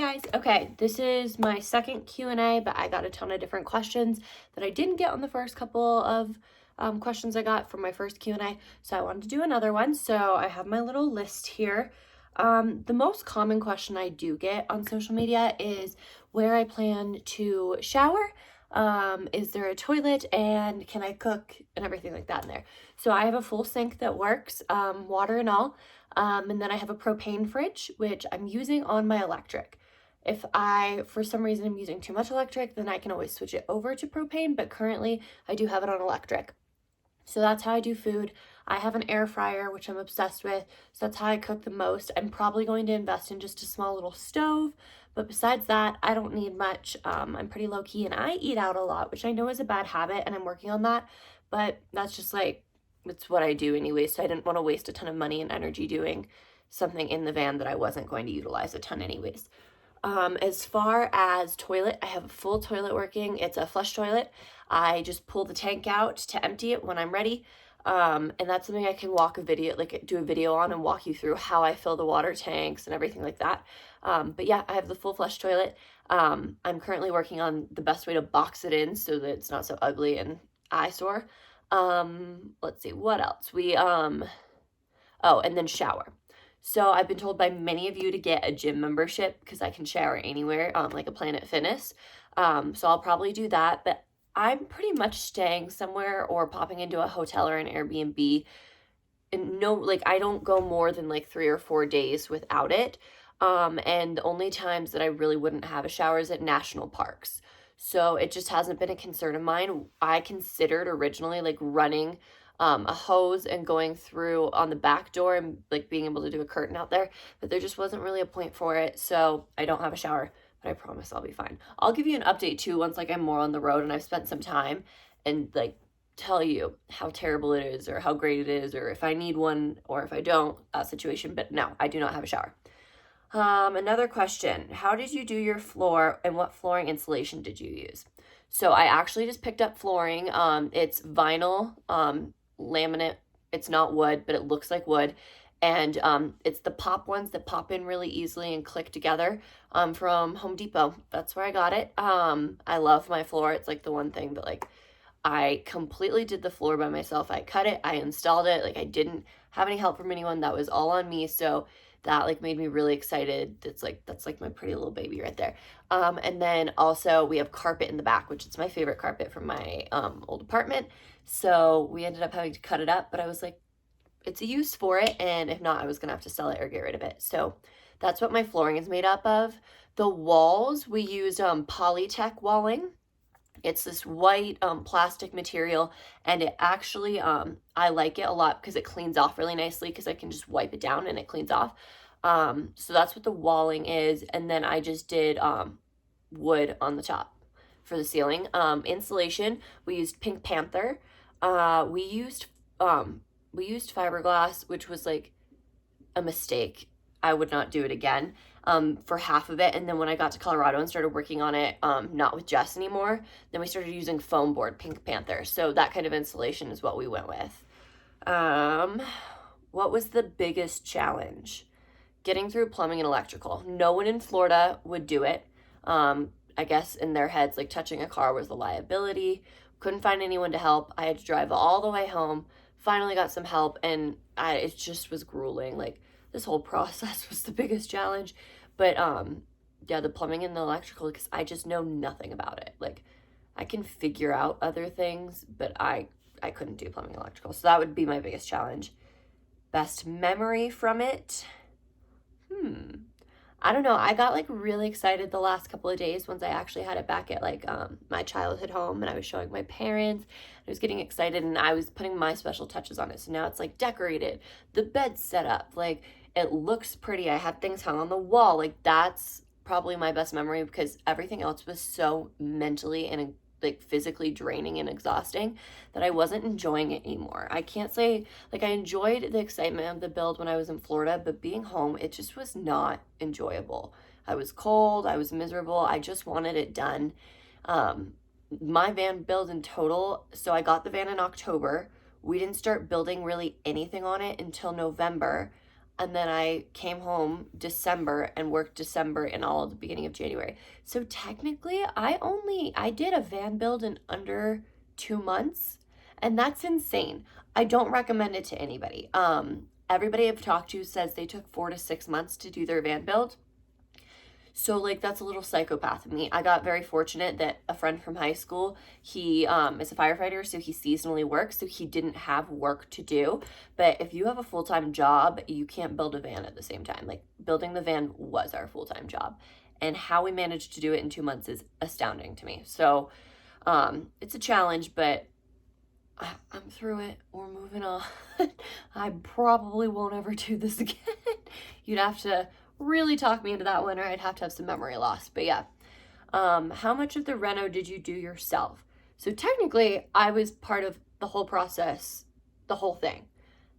guys. Okay, this is my second Q&A, but I got a ton of different questions that I didn't get on the first couple of questions I got from my first Q&A, so I wanted to do another one. So I have my little list here. The most common question I do get on social media is where I plan to shower. Is there a toilet, and can I cook, and everything like that in there. So I have a full sink that works, water and all. And then I have a propane fridge, which I'm using on my electric. If I, for some reason, am using too much electric, then I can always switch it over to propane, but currently I do have it on electric. So that's how I do food. I have an air fryer, which I'm obsessed with, so that's how I cook the most. I'm probably going to invest in just a small little stove, but besides that, I don't need much. I'm pretty low-key, and I eat out a lot, which I know is a bad habit, and I'm working on that, but that's just like, it's what I do anyway, so I didn't want to waste a ton of money and energy doing something in the van that I wasn't going to utilize a ton anyways. As far as toilet, I have a full toilet working. It's a flush toilet. I just pull the tank out to empty it when I'm ready. And that's something I can do a video on and walk you through how I fill the water tanks and everything like that. But yeah, I have the full flush toilet. I'm currently working on the best way to box it in so that it's not so ugly and eyesore. Let's see, what else? Oh, and then shower. So I've been told by many of you to get a gym membership because I can shower anywhere, like a Planet Fitness. So I'll probably do that, but I'm pretty much staying somewhere or popping into a hotel or an Airbnb. And no, like I don't go more than like 3 or 4 days without it. And the only times that I really wouldn't have a shower is at national parks. So it just hasn't been a concern of mine. I considered originally like running a hose and going through on the back door and like being able to do a curtain out there, but there just wasn't really a point for it. So I don't have a shower, but I promise I'll be fine. I'll give you an update too once like I'm more on the road and I've spent some time and like tell you how terrible it is or how great it is or if I need one or if I don't, situation. But no, I do not have a shower. Another question, how did you do your floor and what flooring insulation did you use? So I actually just picked up flooring. It's vinyl, laminate. It's not wood, but it looks like wood. And it's the pop ones that pop in really easily and click together from Home Depot. That's where I got it. I love my floor. It's like the one thing that like I completely did the floor by myself. I cut it, I installed it. Like I didn't have any help from anyone. That was all on me. So that like made me really excited. That's like my pretty little baby right there. And then also we have carpet in the back, which is my favorite carpet from my old apartment. So we ended up having to cut it up, but I was like, it's a use for it, and if not, I was gonna have to sell it or get rid of it. So that's what my flooring is made up of. The walls, we used Polytech walling. It's this white plastic material, and it actually, I like it a lot because it cleans off really nicely because I can just wipe it down and it cleans off. So that's what the walling is. And then I just did wood on the top for the ceiling. Insulation, we used Pink Panther. We used fiberglass, which was like a mistake. I would not do it again for half of it. And then when I got to Colorado and started working on it, not with Jess anymore, then we started using foam board Pink Panther. So that kind of insulation is what we went with. What was the biggest challenge? Getting through plumbing and electrical. No one in Florida would do it. I guess in their heads, like touching a car was a liability. Couldn't find anyone to help. I had to drive all the way home. Finally got some help, and it just was grueling. Like this whole process was the biggest challenge. But yeah, the plumbing and the electrical, because I just know nothing about it. Like I can figure out other things, but I couldn't do plumbing and electrical. So that would be my biggest challenge. Best memory from it? I don't know. I got like really excited the last couple of days once I actually had it back at like my childhood home, and I was showing my parents. I was getting excited, and I was putting my special touches on it. So now it's like decorated, the bed's set up, like it looks pretty. I had things hung on the wall. Like that's probably my best memory because everything else was so mentally and like physically draining and exhausting that I wasn't enjoying it anymore. I can't say like I enjoyed the excitement of the build when I was in Florida, but being home, it just was not enjoyable. I was cold, I was miserable, I just wanted it done. My van build in total, so I got the van in October. We didn't start building really anything on it until November. and then I came home December and worked December and all the beginning of January. So technically, I did a van build in under 2 months, and that's insane. I don't recommend it to anybody. Everybody I've talked to says they took 4 to 6 months to do their van build. So like that's a little psychopath of me. I got very fortunate that a friend from high school, he is a firefighter, so he seasonally works, so he didn't have work to do. But if you have a full-time job, you can't build a van at the same time. Like building the van was our full-time job. And how we managed to do it in 2 months is astounding to me. So it's a challenge, but I'm through it. We're moving on. I probably won't ever do this again. You'd have to really talk me into that one, or I'd have to have some memory loss. But yeah. How much of the reno did you do yourself? So technically, I was part of the whole process, the whole thing.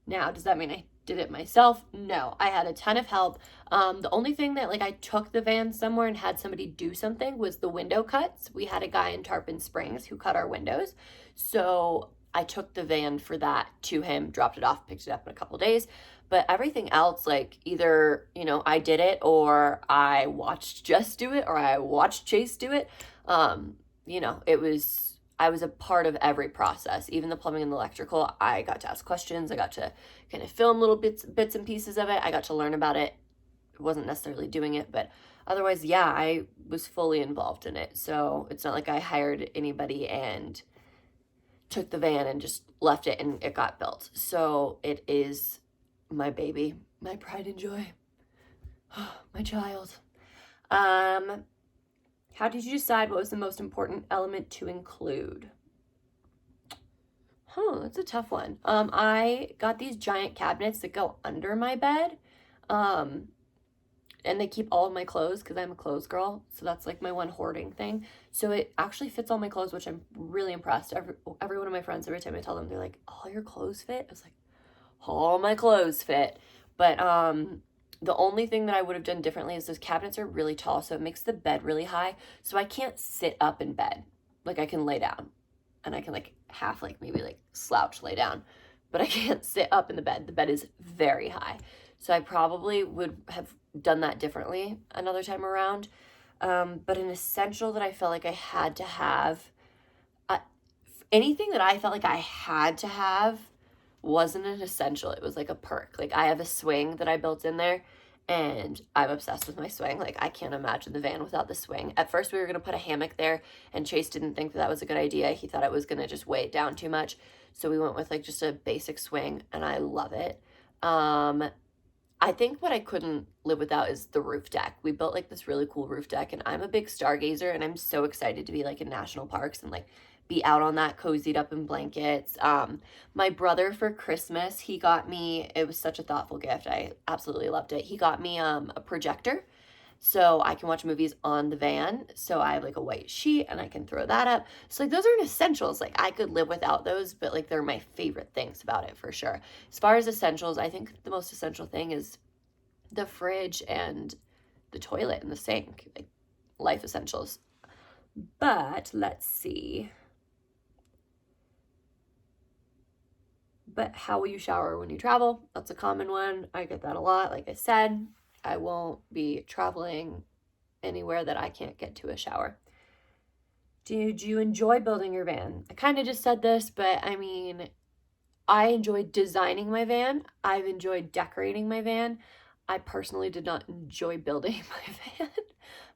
Now, does that mean I did it myself? No, I had a ton of help. The only thing that like I took the van somewhere and had somebody do something was the window cuts. We had a guy in Tarpon Springs who cut our windows. So I took the van for that to him, dropped it off, picked it up in a couple days. But everything else, like either, I did it, or I watched Jess do it, or I watched Chase do it. I was a part of every process, even the plumbing and the electrical. I got to ask questions. I got to kind of film little bits and pieces of it. I got to learn about it. I wasn't necessarily doing it, but otherwise, yeah, I was fully involved in it. So it's not like I hired anybody and took the van and just left it and it got built. So it is my baby, my pride and joy, my child. How did you decide what was the most important element to include? That's a tough one. I got these giant cabinets that go under my bed. And they keep all of my clothes because I'm a clothes girl. So that's like my one hoarding thing. So it actually fits all my clothes, which I'm really impressed. Every one of my friends, every time I tell them, they're like, all your clothes fit? I was like, all my clothes fit. But the only thing that I would have done differently is those cabinets are really tall, so it makes the bed really high. So I can't sit up in bed. Like I can lay down and I can like half like maybe like slouch lay down, but I can't sit up in the bed. The bed is very high. So I probably would have done that differently another time around. But an essential that I felt like I had to have, anything that I felt like I had to have wasn't an essential. It was like a perk. Like I have a swing that I built in there and I'm obsessed with my swing. Like I can't imagine the van without the swing. At first we were going to put a hammock there and Chase didn't think that was a good idea. He thought it was going to just weigh it down too much. So we went with like just a basic swing and I love it. I think what I couldn't live without is the roof deck. We built like this really cool roof deck and I'm a big stargazer and I'm so excited to be like in national parks and like be out on that cozied up in blankets. My brother for Christmas, he got me, it was such a thoughtful gift. I absolutely loved it. He got me a projector so I can watch movies on the van. So I have like a white sheet and I can throw that up. So like those aren't essentials. Like I could live without those, but like they're my favorite things about it for sure. As far as essentials, I think the most essential thing is the fridge and the toilet and the sink, like life essentials. But let's see. But how will you shower when you travel? That's a common one. I get that a lot. Like I said, I won't be traveling anywhere that I can't get to a shower. Did you enjoy building your van? I kind of just said this, but I mean, I enjoyed designing my van. I've enjoyed decorating my van. I personally did not enjoy building my van,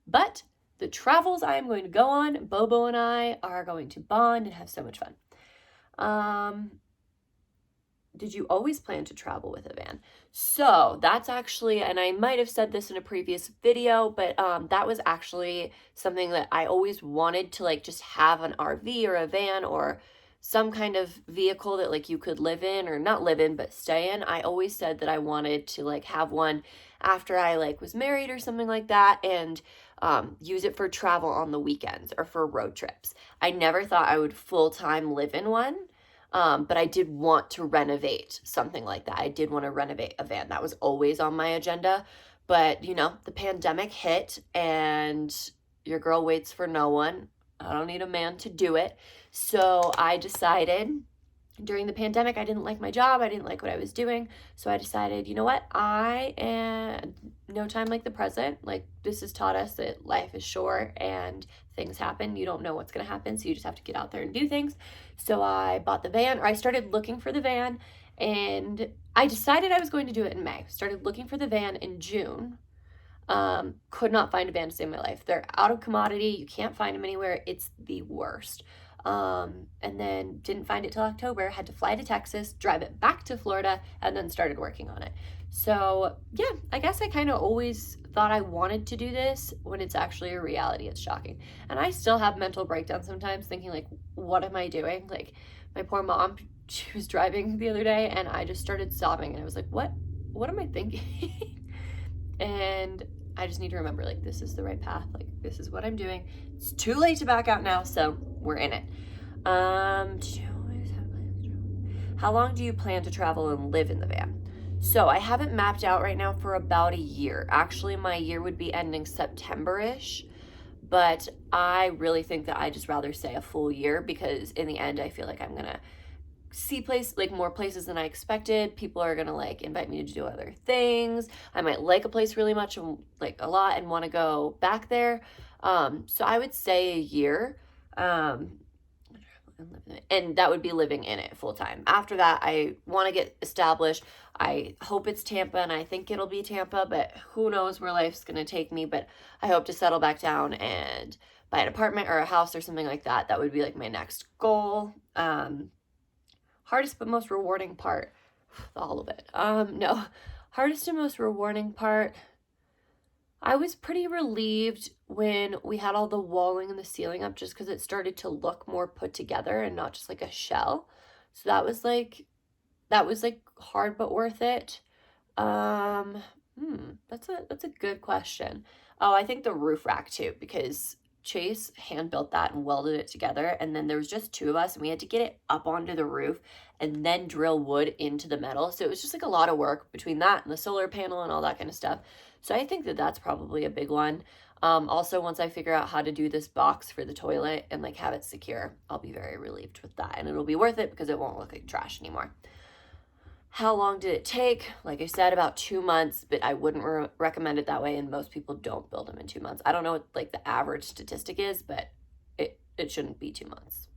but the travels I am going to go on, Bobo and I are going to bond and have so much fun. Did you always plan to travel with a van? So that's actually, and I might have said this in a previous video, but that was actually something that I always wanted to like just have an RV or a van or some kind of vehicle that like you could live in or not live in, but stay in. I always said that I wanted to like have one after I like was married or something like that and use it for travel on the weekends or for road trips. I never thought I would full-time live in one. But I did want to renovate something like that. I did want to renovate a van. That was always on my agenda. But, the pandemic hit and your girl waits for no one. I don't need a man to do it. So I decided during the pandemic, I didn't like my job. I didn't like what I was doing. So I decided, you know what? I am no time like the present. Like, this has taught us that life is short and things happen. You don't know what's going to happen. So you just have to get out there and do things. So I bought the van, or I started looking for the van, and I decided I was going to do it in May. Started looking for the van in June. Could not find a van to save my life. They're out of commodity. You can't find them anywhere. It's the worst. And then didn't find it till October, had to fly to Texas, drive it back to Florida, and then started working on it. So yeah, I guess I kind of always thought I wanted to do this when it's actually a reality. It's shocking. And I still have mental breakdowns sometimes thinking like, what am I doing? Like, my poor mom, she was driving the other day and I just started sobbing and I was like, what am I thinking? And I just need to remember, like, this is the right path. Like, this is what I'm doing. It's too late to back out now, so we're in it. How long do you plan to travel and live in the van? So I haven't mapped out right now for about a year. Actually, my year would be ending September-ish, but I really think that I just rather say a full year, because in the end, I feel like I'm gonna see more places than I expected. People are gonna like invite me to do other things. I might like a place really much and like a lot and want to go back there. So I would say a year. And that would be living in it full time. After that, I want to get established. I hope it's Tampa, and I think it'll be Tampa, but who knows where life's going to take me. But I hope to settle back down and buy an apartment or a house or something like that. That would be like my next goal. Hardest but most rewarding part, all of it. No, hardest and most rewarding part, I was pretty relieved when we had all the walling and the ceiling up, just because it started to look more put together and not just like a shell. So that was like hard but worth it. That's a good question. Oh, I think the roof rack too, because Chase hand built that and welded it together, and then there was just two of us and we had to get it up onto the roof and then drill wood into the metal. So it was just like a lot of work between that and the solar panel and all that kind of stuff. So I think that that's probably a big one. Also, once I figure out how to do this box for the toilet and like have it secure, I'll be very relieved with that, and it'll be worth it because it won't look like trash anymore. How long did it take? Like I said, about 2 months, but I wouldn't recommend it that way, and most people don't build them in 2 months. I don't know what like the average statistic is, but it shouldn't be 2 months.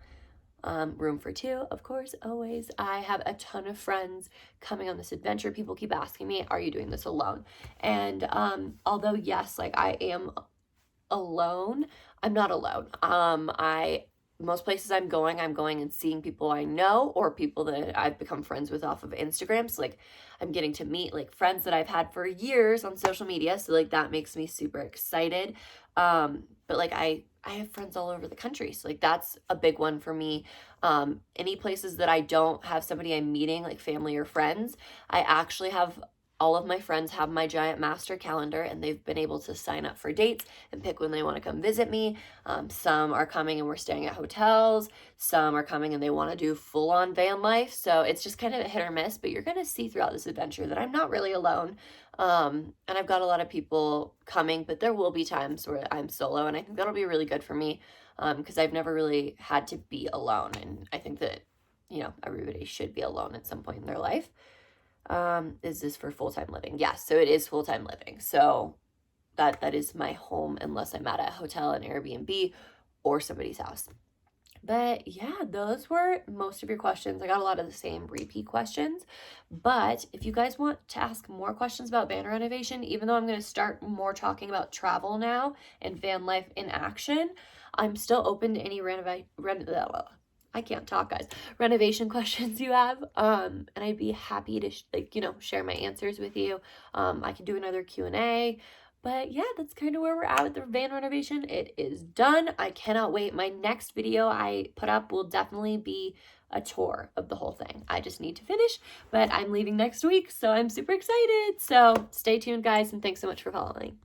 Room for two, of course, always. I have a ton of friends coming on this adventure. People keep asking me, are you doing this alone? And although yes, like I am alone, I'm not alone. Most places I'm going and seeing people I know or people that I've become friends with off of Instagram. So like I'm getting to meet like friends that I've had for years on social media. So like that makes me super excited. But like I have friends all over the country. So like that's a big one for me. Any places that I don't have somebody I'm meeting, like family or friends, I actually have all of my friends have my giant master calendar, and they've been able to sign up for dates and pick when they want to come visit me. Some are coming and we're staying at hotels. Some are coming and they want to do full-on van life. So it's just kind of a hit or miss, but you're going to see throughout this adventure that I'm not really alone. And I've got a lot of people coming, but there will be times where I'm solo, and I think that'll be really good for me because I've never really had to be alone. And I think that, everybody should be alone at some point in their life. Is this for full-time living? Yes, so it is full-time living. So that is my home unless I'm at a hotel, an Airbnb, or somebody's house. But yeah, those were most of your questions. I got a lot of the same repeat questions. But if you guys want to ask more questions about van renovation, even though I'm going to start more talking about travel now and van life in action, I'm still open to any I can't talk, guys. Renovation questions you have. And I'd be happy to share my answers with you. I can do another Q&A. But yeah, that's kind of where we're at with the van renovation. It is done. I cannot wait. My next video I put up will definitely be a tour of the whole thing. I just need to finish, but I'm leaving next week, so I'm super excited. So stay tuned, guys, and thanks so much for following.